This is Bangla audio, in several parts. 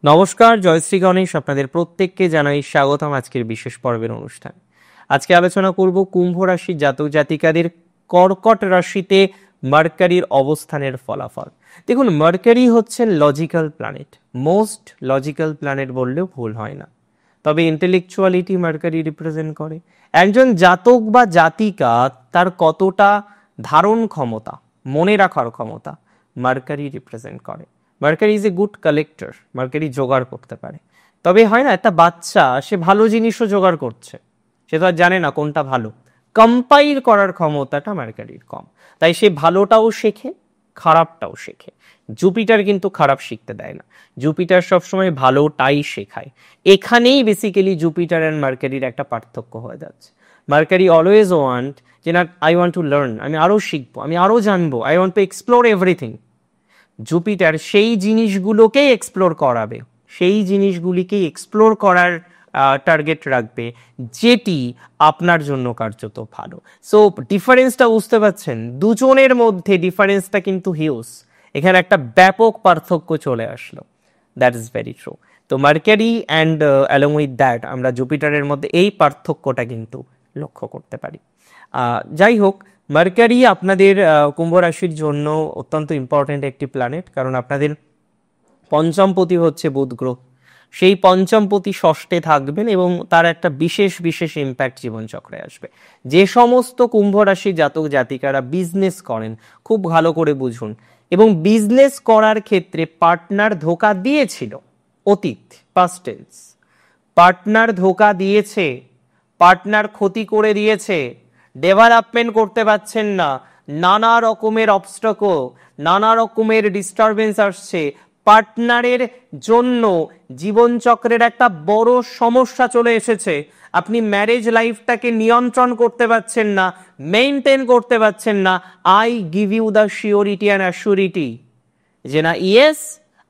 নমস্কার, জয়শ্রী গণেশ আপনাদের প্রত্যেককে জানাই স্বাগতম আজকের বিশেষ পর্বের অনুষ্ঠান। আজকে আলোচনা করব কুম্ভ রাশির জাতক জাতিকাদের কর্কট রাশিতে মার্কারির অবস্থানের ফলাফল। দেখুন, মার্কারি হচ্ছে logical planet, most logical planet বললেও ভুল হয় না। তবে ইন্টেলেকচুয়ালিটি মার্কারি রিপ্রেজেন্ট করে। একজন জাতক বা জাতিকা তার কতটা ধারণ ক্ষমতা, মনে রাখার ক্ষমতা মার্কারি রিপ্রেজেন্ট করে। Mercury is a good collector, mercury জোগাড় করতে পারে। তবে হয় না, একটা বাচ্চা সে ভালো জিনিসও জোগাড় করছে, সে তো আর জানে না কোনটা ভালো। কম্পাইল করার ক্ষমতাটা মার্কারির কম, তাই সে ভালোটাও শেখে, খারাপটাও শেখে। জুপিটার কিন্তু খারাপ শিখতে দেয় না, জুপিটার সবসময় ভালোটাই শেখায়। এখানেই বেসিক্যালি জুপিটার অ্যান্ড মার্কারির একটা পার্থক্য হয়ে যাচ্ছে। মার্কারি অলওয়েজ ওয়ান্ট যে না, আই ওয়ান্ট টু লার্ন, আমি আরো শিখবো, আমি আরো জানবো, I want to explore everything. Jupiter সেই জিনিসগুলোকেই এক্সপ্লোর করাবে, সেই জিনিসগুলিকেই এক্সপ্লোর করার টার্গেট রাখবে যেটি আপনার জন্য কার্যত ভালো। সো ডিফারেন্সটা বুঝতে পারছেন, দুজনের মধ্যে ডিফারেন্সটা কিন্তু হিউজ। এখানে একটা ব্যাপক পার্থক্য চলে আসলো। That is very true. তো mercury and along with that আমরা জুপিটারের মধ্যে এই পার্থক্যটা কিন্তু লক্ষ্য করতে পারি। যাই হোক, মার্কারি আপনাদের কুম্ভ রাশির জন্য অত্যন্ত ইম্পর্টেন্ট একটি প্ল্যানেট, কারণ আপনাদের পঞ্চমপতি হচ্ছে বুধ গ্রহ। সেই পঞ্চমপতি ষষ্ঠে থাকবেন এবং তার একটা বিশেষ বিশেষ ইম্প্যাক্ট জীবনচক্রে আসবে। যে সমস্ত কুম্ভ রাশি জাতক জাতিকারা বিজনেস করেন, খুব ভালো করে বুঝুন, এবং বিজনেস করার ক্ষেত্রে পার্টনার ধোঁকা দিয়েছিল, অতীত পাস্ট টেন্স, পার্টনার ধোঁকা দিয়েছে, পার্টনার ক্ষতি করে দিয়েছে, ডেভেলপমেন্ট করতে পারছেন না, নানা রকমের অবস্টাকল, নানা রকমের ডিস্টারবেন্স আসছে, পার্টনারের জন্য জীবনচক্রের একটা বড় সমস্যা চলে এসেছে। আপনি ম্যারেজ লাইফটাকে নিয়ন্ত্রণ করতে পারছেন না, মেইনটেইন করতে পারছেন না। I give you the surety and assurity যে না, ইয়েস,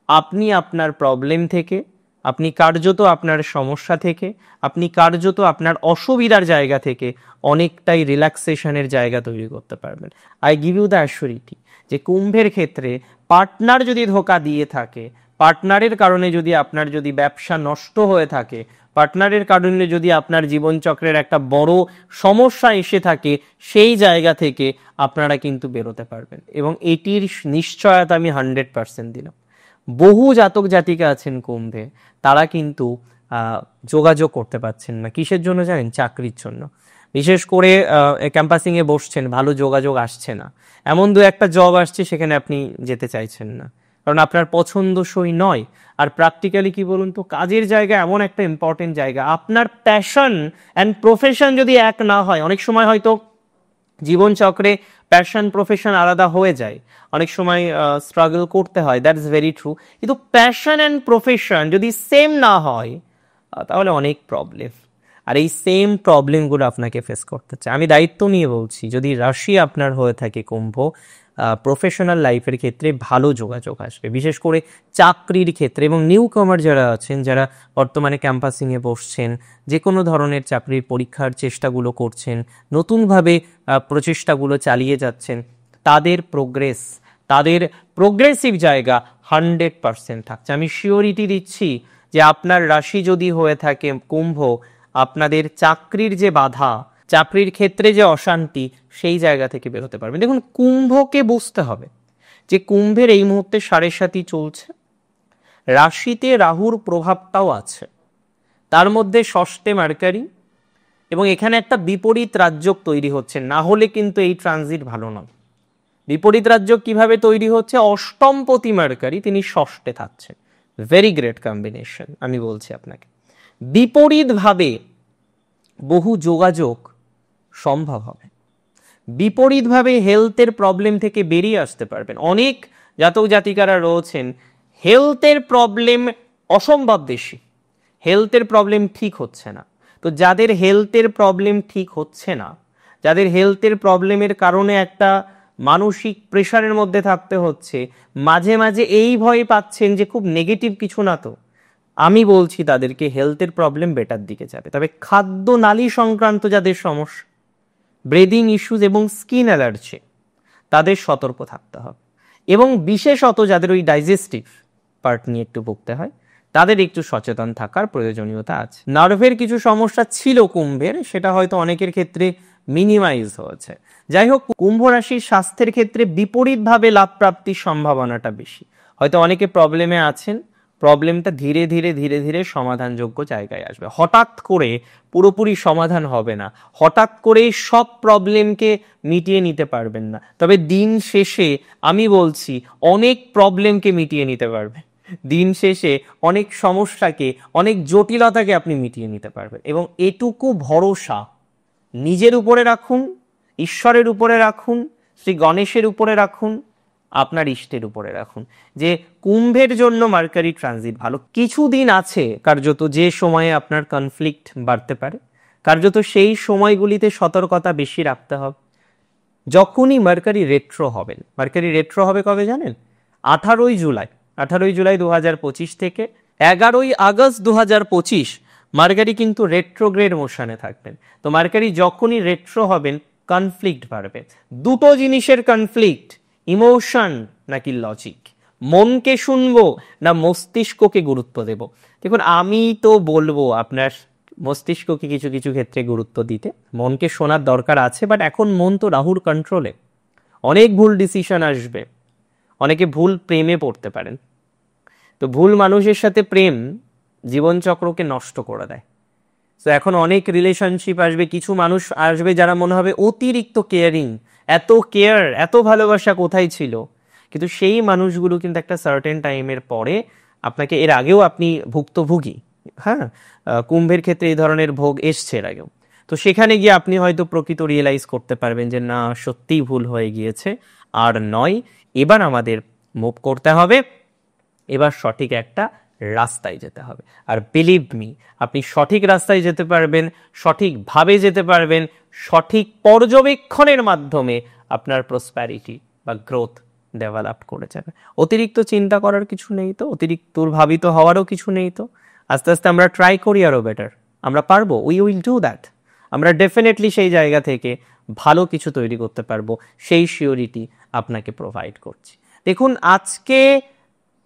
আপনি আপনার প্রবলেম থেকে, আপনি কার্যত আপনার সমস্যা থেকে, আপনি কার্যত আপনার অসুবিধার জায়গা থেকে অনেকটাই রিল্যাক্সেশনের জায়গা তৈরি করতে পারবেন। I give you the assurity যে কুম্ভের ক্ষেত্রে পার্টনার যদি ধোঁকা দিয়ে থাকে, পার্টনারের কারণে যদি আপনার যদি ব্যবসা নষ্ট হয়ে থাকে, পার্টনারের কারণে যদি আপনার জীবনচক্রের একটা বড় সমস্যা এসে থাকে, সেই জায়গা থেকে আপনারা কিন্তু বেরোতে পারবেন, এবং এটির নিশ্চয়তা আমি 100% দিলাম। বহু জাতক জাতিকা আছেন কুম্ভে, তারা কিন্তু যোগাযোগ করতে পারছেন না। কিসের জন্য জানেন? চাকরির জন্য। বিশেষ করে ক্যাম্পাসিংয়ে বসছেন, ভালো যোগাযোগ আসছে না, এমন দু একটা জব আসছে সেখানে আপনি যেতে চাইছেন না, কারণ আপনার পছন্দসই নয়। আর প্র্যাকটিক্যালি কি বলুন তো, কাজের জায়গা এমন একটা ইম্পর্টেন্ট জায়গা, আপনার প্যাশন অ্যান্ড প্রফেশন যদি এক না হয়, অনেক সময় হয়তো জীবনচক্রে প্যাশন প্রফেশন আলাদা হয়ে যায়, অনেক সময় স্ট্রাগল করতে হয়, দ্যাট ইজ ভেরি ট্রু। কিন্তু প্যাশন অ্যান্ড প্রফেশন যদি সেম না হয়, তাহলে অনেক প্রবলেম। আর এই সেম প্রবলেমগুলো আপনাকে ফেস করতে চাই। আমি দায়িত্ব নিয়ে বলছি, যদি রাশি আপনার হয়ে থাকে কুম্ভ, প্রফেশনাল লাইফের ক্ষেত্রে ভালো যোগাযোগ আসবে, বিশেষ করে চাকরির ক্ষেত্রে। এবং নিউ কামার যারা আছেন, যারা বর্তমানে ক্যাম্পাসিংয়ে বসছেন, যে কোনো ধরনের চাকরির পরীক্ষার চেষ্টাগুলো করছেন, নতুনভাবে প্রচেষ্টাগুলো চালিয়ে যাচ্ছেন, তাদের প্রোগ্রেস, তাদের প্রোগ্রেসিভ জায়গা 100% থাকছে। আমি শিওরিটি দিচ্ছি যে আপনার রাশি যদি হয়ে থাকে কুম্ভ, আপনাদের চাকরির যে বাধা, চাকরির ক্ষেত্রে যে অশান্তি, সেই জায়গা থেকে বেরোতে পারবেন। দেখুন, কুম্ভকে বুঝতে হবে যে কুম্ভের এই মুহূর্তে 7.5 চলছে, রাশিতে রাহুর প্রভাবটাও আছে, তার মধ্যে ষষ্ঠে মার্কারি, এবং এখানে একটা বিপরীত রাজ্যক তৈরি হচ্ছে। না হলে কিন্তু এই ট্রানজিট ভালো নয়। বিপরীত রাজ্যক কিভাবে তৈরি হচ্ছে? অষ্টমপতি মার্কারি, তিনি ষষ্ঠে থাকছেন। ভেরি গ্রেট কম্বিনেশন, আমি বলছি আপনাকে। বিপরীতভাবে বহু যোগাযোগ সম্ভব হবে, বিপরীতভাবে হেলথের প্রবলেম থেকে বেরিয়ে আসতে পারবেন। অনেক জাতক জাতিকারা রয়েছেন, হেলথের প্রবলেম অসম্ভব বেশি, হেলথের প্রবলেম ঠিক হচ্ছে না। তো যাদের হেলথের প্রবলেম ঠিক হচ্ছে না, যাদের হেলথের প্রবলেমের কারণে একটা মানসিক প্রেশারের মধ্যে থাকতে হচ্ছে, মাঝে মাঝে এই ভয় পাচ্ছেন যে খুব নেগেটিভ কিছু না তো, আমি বলছি তাদেরকে হেলথের প্রবলেম বেটার দিকে যাবে। তবে খাদ্য নালী সংক্রান্ত যাদের সমস্যা, ব্রিদিং ইস্যুস এবং স্কিন অ্যালার্জি, তাদের সতর্ক থাকতে হবে। এবং বিশেষত যাদের ওই ডাইজেস্টিভ পার্ট নিয়ে একটু ভুগতে হয়, তাদের একটু সচেতন থাকার প্রয়োজনীয়তা আছে। নার্ভের কিছু সমস্যা ছিল কুম্ভের, সেটা হয়তো অনেকের ক্ষেত্রে মিনিমাইজ হয়েছে। যাই হোক, কুম্ভ রাশির স্বাস্থ্যের ক্ষেত্রে বিপরীতভাবে লাভ প্রাপ্তির সম্ভাবনাটা বেশি। হয়তো অনেকে প্রবলেমে আছেন, প্রবলেমটা ধীরে ধীরে ধীরে ধীরে সমাধানযোগ্য জায়গায় আসবে। হঠাৎ করে পুরোপুরি সমাধান হবে না, হঠাৎ করে সব প্রবলেমকে মিটিয়ে নিতে পারবেন না, তবে দিন শেষে আমি বলছি অনেক প্রবলেমকে মিটিয়ে নিতে পারবেন। দিন শেষে অনেক সমস্যাকে, অনেক জটিলতাকে আপনি মিটিয়ে নিতে পারবেন। এবং এটুকু ভরসা নিজের উপরে রাখুন, ঈশ্বরের উপরে রাখুন, শ্রী গণেশের উপরে রাখুন, আপনার ইষ্টের উপরে রাখুন, যে কুম্ভের জন্য মার্কারি ট্রানজিট ভালো। কিছুদিন আছে কার্যত যে সময়ে আপনার কনফ্লিক্ট বাড়তে পারে, কার্যত সেই সময়গুলিতে সতর্কতা বেশি রাখতে হবে। যখনই মার্কারি রেট্রো হবেন, মার্কারি রেট্রো হবে কবে জানেন? 18ই জুলাই 2025 থেকে 11ই আগস্ট 2025 মার্কারি কিন্তু রেট্রোগ্রেড মোশনে থাকবেন। তো মার্কারি যখনই রেট্রো হবেন, কনফ্লিক্ট বাড়বে। দুটো জিনিসের কনফ্লিক্ট, ইমোশন নাকি লজিক, মনকে শুনবো না মস্তিষ্ককে গুরুত্ব দেব। দেখুন, আমি তো বলবো আপনার মস্তিষ্ককে কিছু কিছু ক্ষেত্রে গুরুত্ব দিতে, মনকে শোনার দরকার আছে, বাট এখন মন তো রাহুর কন্ট্রোলে, অনেক ভুল ডিসিশন আসবে, অনেকে ভুল প্রেমে পড়তে পারেন। তো ভুল মানুষের সাথে প্রেম জীবনচক্রকে নষ্ট করে দেয়। তো এখন অনেক রিলেশনশিপ আসবে, কিছু মানুষ আসবে যারা মনে হবে অতিরিক্ত কেয়ারিং, এত কেয়ার, এত ভালোবাসা কোথায় ছিল। কিন্তু সেই মানুষগুলো কিন্তু একটা সার্টেন টাইমের পরে আপনাকে, এর আগেও আপনি ভুক্তভোগী, হ্যাঁ, কুম্ভের ক্ষেত্রে এই ধরনের ভোগ এসছে এর আগেও। তো সেখানে গিয়ে আপনি হয়তো প্রকৃত রিয়েলাইজ করতে পারবেন যে না, সত্যিই ভুল হয়ে গিয়েছে, আর নয়, এবার আমাদের মুভ করতে হবে, এবার সঠিক একটা রাস্তায় যেতে হবে। আর বিলিভ মি, আপনি সঠিক রাস্তায় যেতে পারবেন, সঠিকভাবে যেতে পারবেন, সঠিক পর্যবেক্ষণের মাধ্যমে আপনার প্রসপ্যারিটি বা গ্রোথ ডেভেলপ করে যাবে। অতিরিক্ত চিন্তা করার কিছু নেই তো, অতিরিক্ত দুর্ভাবিত হওয়ারও কিছু নেই তো। আস্তে আস্তে আমরা ট্রাই করি আরও বেটার, আমরা পারবো, উই উইল ডু দ্যাট। আমরা ডেফিনেটলি সেই জায়গা থেকে ভালো কিছু তৈরি করতে পারবো, সেই শিওরিটি আপনাকে প্রোভাইড করছি। দেখুন, আজকে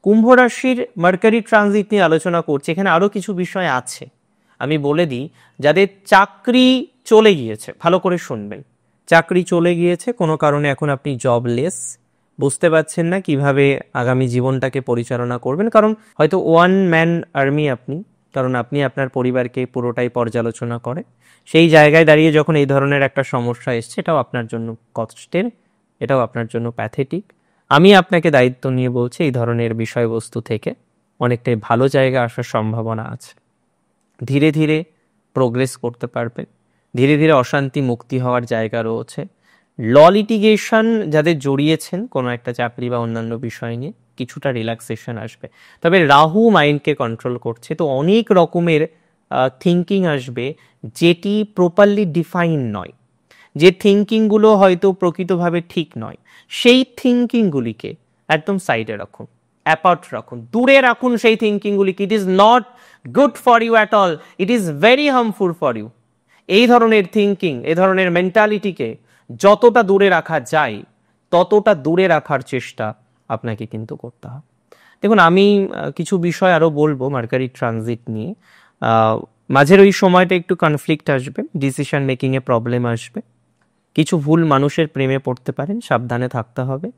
কুম্ভ রাশির মার্কারি ট্রানজিট নিয়ে আলোচনা করছি, এখানে আরো কিছু বিষয় আছে, আমি বলে দিই। যাদের চাকরি চলে গিয়েছে, ভালো করে শুনবেন, চাকরি চলে গিয়েছে, কোনো কারণে এখন আপনি জবলেস, বুঝতে পারছেন না কিভাবে আগামী জীবনটাকে পরিচালনা করবেন, কারণ হয়তো ওয়ান ম্যান আর্মি আপনি, কারণ আপনি আপনার পরিবারকে পুরোটাই পর্যালোচনা করে। সেই জায়গায় দাঁড়িয়ে যখন এই ধরনের একটা সমস্যা এসছে, এটাও আপনার জন্য কষ্টের, এটাও আপনার জন্য প্যাথেটিক। আমি আপনাকে দায়িত্ব নিয়ে বলছি, এই ধরনের বিষয়বস্তু থেকে অনেকটাই ভালো জায়গা আসার সম্ভাবনা আছে। ধীরে ধীরে প্রোগ্রেস করতে পারবেন, ধীরে ধীরে অশান্তি মুক্তি হওয়ার জায়গা রয়েছে। ল লিটিগেশন যাদের জড়িয়েছেন কোনো একটা চাকরি বা অন্যান্য বিষয় নিয়ে, কিছুটা রিল্যাক্সেশন আসবে। তবে রাহু মাইন্ডকে কন্ট্রোল করছে, তো অনেক রকমের থিঙ্কিং আসবে যেটি প্রপারলি ডিফাইন নয়, যে থিঙ্কিংগুলো হয়তো প্রকৃতভাবে ঠিক নয়, সেই থিঙ্কিংগুলিকে একদম সাইডে রাখুন, অ্যাপার্ট রাখুন, দূরে রাখুন সেই থিঙ্কিংগুলিকে। It is not good for you at all, it is very harmful for you. এই ধরনের থিঙ্কিং, এই ধরনের মেন্টালিটিকে যতটা দূরে রাখা যায় ততটা দূরে রাখার চেষ্টা আপনাকে কিন্তু করতে হবে। দেখুন, আমি কিছু বিষয় আরো বলবো মার্কারি ট্রানজিট নিয়ে। মাঝের ওই সময়টা একটু কনফ্লিক্ট আসবে, ডিসিশন মেকিং এ প্রবলেম আসবে, কিছু ভুল মানুষের প্রেমে পড়তে পারেন, সাবধানে থাকতে হবে।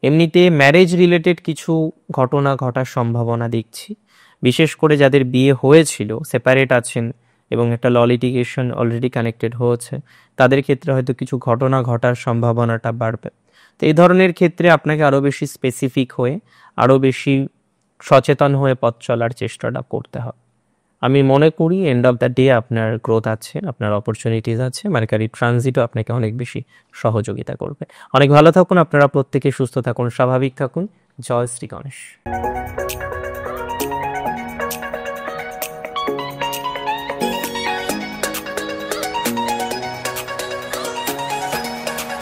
এমনিতে ম্যারেজ রিলেটেড কিছু ঘটনা ঘটার সম্ভাবনা দেখছি, বিশেষ করে যাদের বিয়ে হয়েছিল, সেপারেট আছেন এবং একটা ল লিটিগেশন অলরেডি কানেক্টেড হয়েছে, তাদের ক্ষেত্রে হয়তো কিছু ঘটনা ঘটার সম্ভাবনাটা বাড়বে। তো এই ধরনের ক্ষেত্রে আপনাকে আরও বেশি স্পেসিফিক হয়ে, আরও বেশি সচেতন হয়ে পথ চলার চেষ্টাটা করতে হবে। আমি মনে করি এন্ড অফ দ্য ডে আপনার গ্রোথ আছে, আপনার অপরচুনিটিস আছে, মার্কারি ট্রানজিটও আপনাকে অনেক বেশি সহযোগিতা করবে। অনেক ভালো থাকুন আপনারা, প্রত্যেকে সুস্থ থাকুন, স্বাভাবিক থাকুন। জয় শ্রী গণেশ।